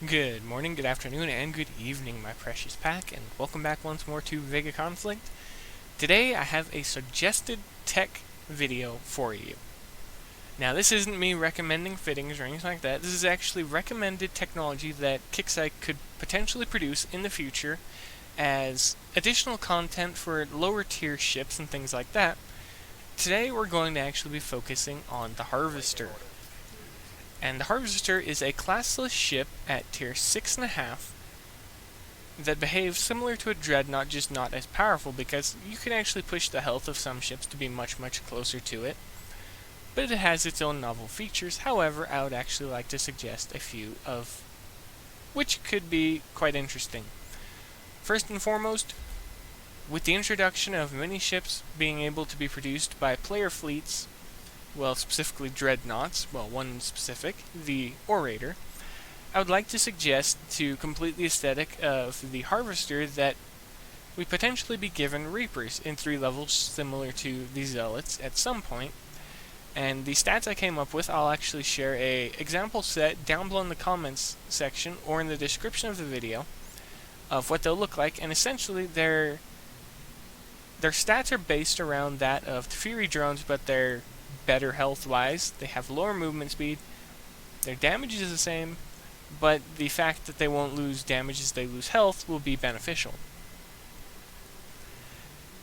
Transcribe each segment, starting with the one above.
Good morning, good afternoon, and good evening, my precious pack, and welcome back once more to VEGA Conflict. Today I have a suggested tech video for you. Now, this isn't me recommending fittings or anything like that. This is actually recommended technology that Kixeye could potentially produce in the future as additional content for lower tier ships and things like that. Today we're going to actually be focusing on the Harvester. And the Harvester is a classless ship at tier 6.5 that behaves similar to a Dreadnought, just not as powerful, because you can actually push the health of some ships to be much closer to it. But it has its own novel features. However, I would actually like to suggest a few of which could be quite interesting. First and foremost, with the introduction of many ships being able to be produced by player fleets, well, specifically Dreadnoughts, well, one in specific, the Orator, I would like to suggest to complete the aesthetic of the Harvester that we potentially be given Reapers in 3 levels similar to the Zealots at some point. And the stats I came up with, I'll actually share a example set down below in the comments section or in the description of the video of what they'll look like, and essentially their stats are based around that of the Fury drones, but they're better health-wise. They have lower movement speed. Their damage is the same, but the fact that they won't lose damage as they lose health will be beneficial.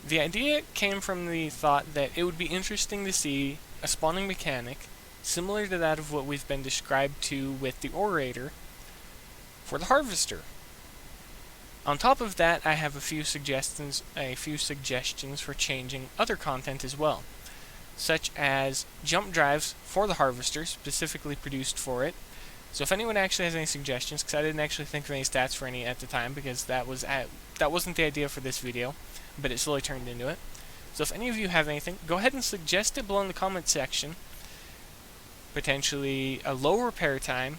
The idea came from the thought that it would be interesting to see a spawning mechanic similar to that of what we've been described to with the Orator for the Harvester. On top of that, I have a few suggestions for changing other content as well, such as jump drives for the Harvester, specifically produced for it. So if anyone actually has any suggestions, because I didn't actually think of any stats for any at the time, because that wasn't the idea for this video, but it slowly turned into it. So if any of you have anything, go ahead and suggest it below in the comment section. Potentially a low repair time,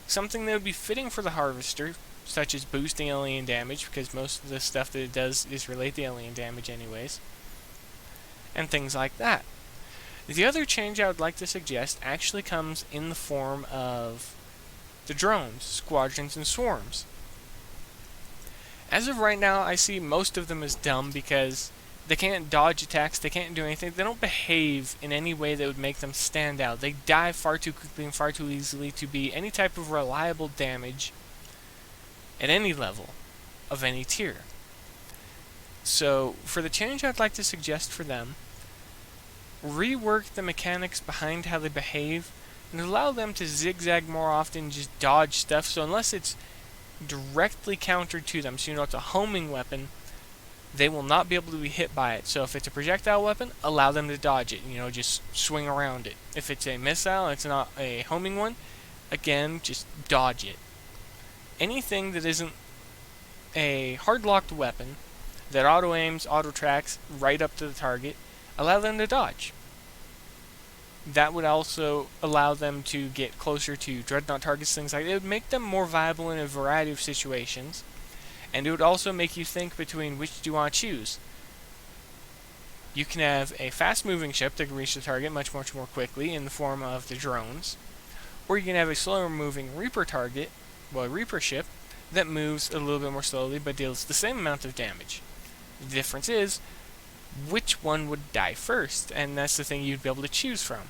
something that would be fitting for the Harvester, such as boosting alien damage, because most of the stuff that it does is relate to alien damage anyways, and things like that. The other change I would like to suggest actually comes in the form of the drones, Squadrons, and Swarms. As of right now, I see most of them as dumb because they can't dodge attacks, they can't do anything, they don't behave in any way that would make them stand out. They die far too quickly and far too easily to be any type of reliable damage at any level of any tier. So, for the change I'd like to suggest for them, rework the mechanics behind how they behave and allow them to zigzag more often, just dodge stuff. So unless it's directly countered to them, so you know it's a homing weapon, they will not be able to be hit by it. So if it's a projectile weapon, allow them to dodge it, just swing around it. If it's a missile, it's not a homing one, again, just dodge it. Anything that isn't a hard-locked weapon that auto-aims, auto-tracks right up to the target, allow them to dodge. That would also allow them to get closer to Dreadnought targets, things like that. It would make them more viable in a variety of situations, and it would also make you think between which do you want to choose. You can have a fast-moving ship that can reach the target much more quickly in the form of the drones, or you can have a slower-moving Reaper target, well, a Reaper ship, that moves a little bit more slowly but deals the same amount of damage. The difference is which one would die first, and that's the thing you'd be able to choose from.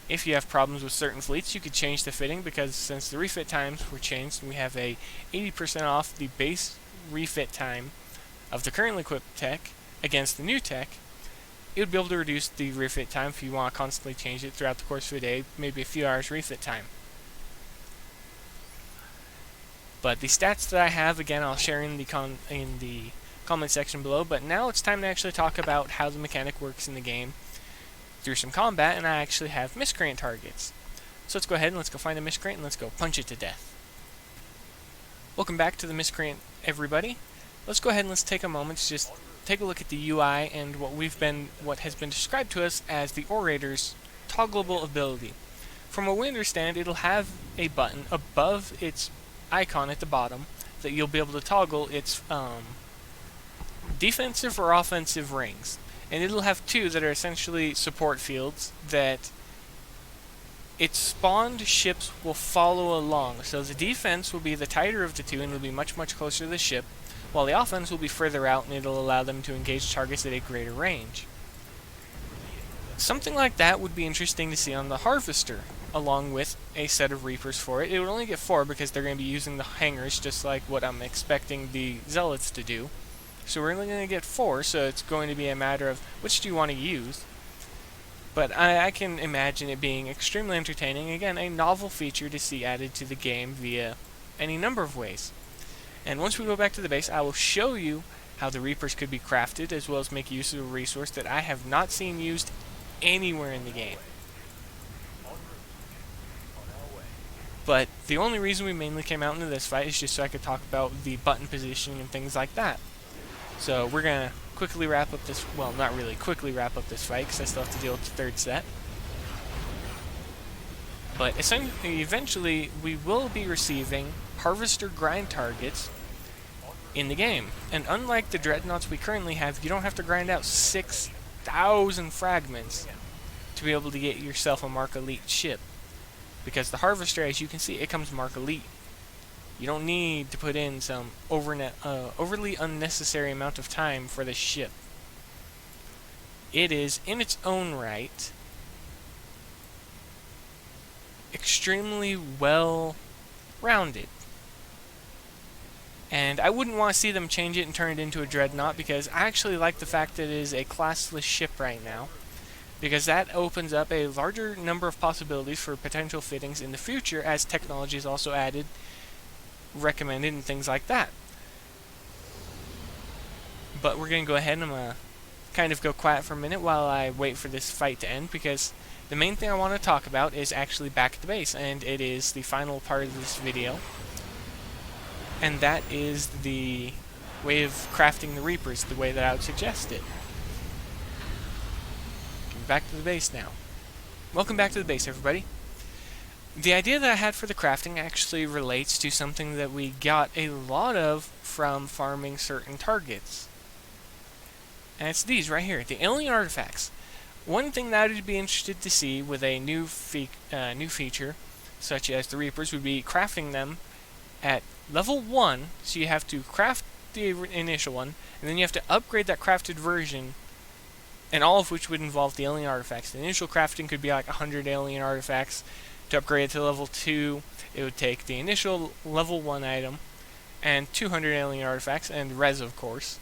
If you have problems with certain fleets, you could change the fitting, because since the refit times were changed, we have a 80% off the base refit time of the currently equipped tech against the new tech. It would be able to reduce the refit time if you want to constantly change it throughout the course of a day, maybe a few hours refit time. But the stats that I have, again, I'll share in the comment section below, but now it's time to actually talk about how the mechanic works in the game through some combat, and I actually have miscreant targets. So let's go ahead and let's go find a miscreant and let's go punch it to death. Welcome back to the miscreant, everybody. Let's go ahead and let's take a moment to just take a look at the UI and what has been described to us as the Orator's toggleable ability. From what we understand, it'll have a button above its icon at the bottom that you'll be able to toggle its defensive or offensive rings. And it'll have 2 that are essentially support fields that its spawned ships will follow along. So the defense will be the tighter of the two and will be much, much closer to the ship, while the offense will be further out and it'll allow them to engage targets at a greater range. Something like that would be interesting to see on the Harvester, along with a set of Reapers for it. It would only get 4 because they're going to be using the hangars just like what I'm expecting the Zealots to do. So we're only going to get 4, so it's going to be a matter of which do you want to use. But I can imagine it being extremely entertaining. Again, a novel feature to see added to the game via any number of ways. And once we go back to the base, I will show you how the Reapers could be crafted, as well as make use of a resource that I have not seen used anywhere in the game. But the only reason we mainly came out into this fight is just so I could talk about the button positioning and things like that. So we're going to quickly wrap up this, well, not really quickly wrap up this fight because I still have to deal with the third set. But essentially, eventually, we will be receiving Harvester grind targets in the game. And unlike the Dreadnoughts we currently have, you don't have to grind out 6,000 fragments to be able to get yourself a Mark Elite ship. Because the Harvester, as you can see, it comes Mark Elite. You don't need to put in some overly unnecessary amount of time for this ship. It is, in its own right, extremely well-rounded. And I wouldn't want to see them change it and turn it into a Dreadnought, because I actually like the fact that it is a classless ship right now, because that opens up a larger number of possibilities for potential fittings in the future as technology is also added, recommended, and things like that. But we're going to go ahead and I'm going to kind of go quiet for a minute while I wait for this fight to end, because the main thing I want to talk about is actually back at the base, and it is the final part of this video. And that is the way of crafting the Reapers, the way that I would suggest it. Back to the base now. Welcome back to the base, everybody. The idea that I had for the crafting actually relates to something that we got a lot of from farming certain targets. And it's these right here, the alien artifacts. One thing that I'd be interested to see with a new feature, such as the Reapers, would be crafting them at level 1, so you have to craft the initial one, and then you have to upgrade that crafted version, and all of which would involve the alien artifacts. The initial crafting could be like 100 alien artifacts. To upgrade it to level 2, it would take the initial level 1 item, and 200 alien artifacts, and res of course.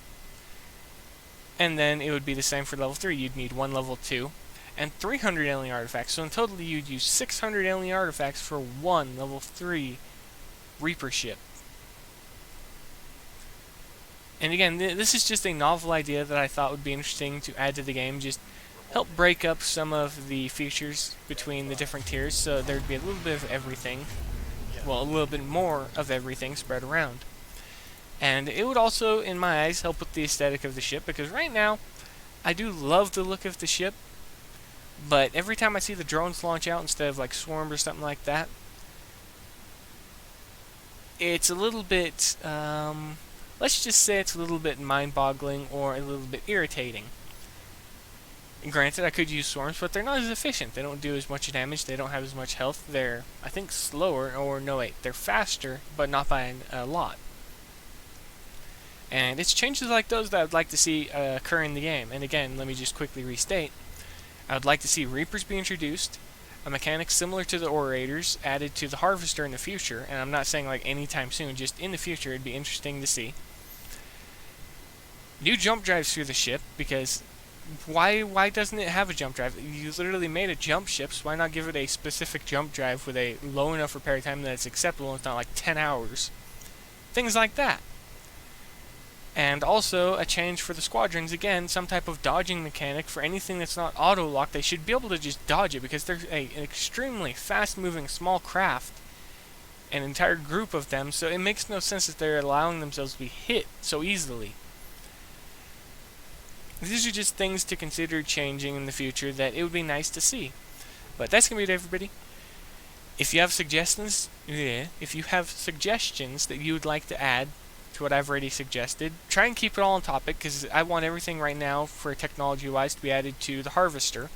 And then it would be the same for level 3. You'd need 1 level 2, and 300 alien artifacts. So in total you'd use 600 alien artifacts for 1 level 3 Reaper ship. And again, this is just a novel idea that I thought would be interesting to add to the game. Just help break up some of the features between the different tiers, so there'd be a little bit of everything. Well, a little bit more of everything spread around. And it would also, in my eyes, help with the aesthetic of the ship, because right now, I do love the look of the ship, but every time I see the drones launch out instead of like swarms or something like that, it's a little bit, let's just say it's a little bit mind-boggling or a little bit irritating. And granted, I could use swarms, but they're not as efficient. They don't do as much damage, they don't have as much health, they're, I think, slower, or no wait, they're faster, but not by a lot. And it's changes like those that I'd like to see occur in the game. And again, let me just quickly restate. I would like to see Reapers be introduced, a mechanic similar to the Orators added to the Harvester in the future, and I'm not saying like anytime soon, just in the future it'd be interesting to see. New jump drives through the ship, because why doesn't it have a jump drive? You literally made a jump ship, so why not give it a specific jump drive with a low enough repair time that it's acceptable, it's not like 10 hours. Things like that. And also, a change for the Squadrons, again, some type of dodging mechanic for anything that's not auto-lock. They should be able to just dodge it, because they're an extremely fast-moving small craft, an entire group of them, so it makes no sense that they're allowing themselves to be hit so easily. These are just things to consider changing in the future that it would be nice to see. But that's going to be it, everybody. If you have suggestions, that you would like to add to what I've already suggested, try and keep it all on topic, because I want everything right now for technology-wise to be added to the Harvester.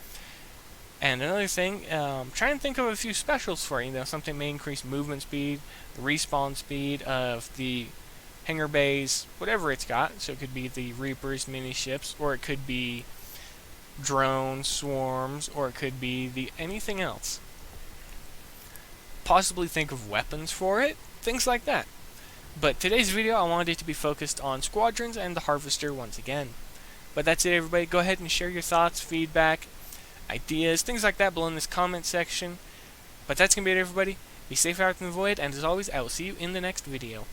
And another thing, try and think of a few specials for it. You know, something may increase movement speed, the respawn speed of the hangar bays, whatever it's got. So it could be the Reapers, mini ships, or it could be drones, swarms, or it could be the anything else. Possibly think of weapons for it, things like that. But today's video, I wanted it to be focused on Squadrons and the Harvester once again. But that's it, everybody. Go ahead and share your thoughts, feedback, ideas, things like that below in this comment section. But that's going to be it, everybody. Be safe out in the void, and as always, I will see you in the next video.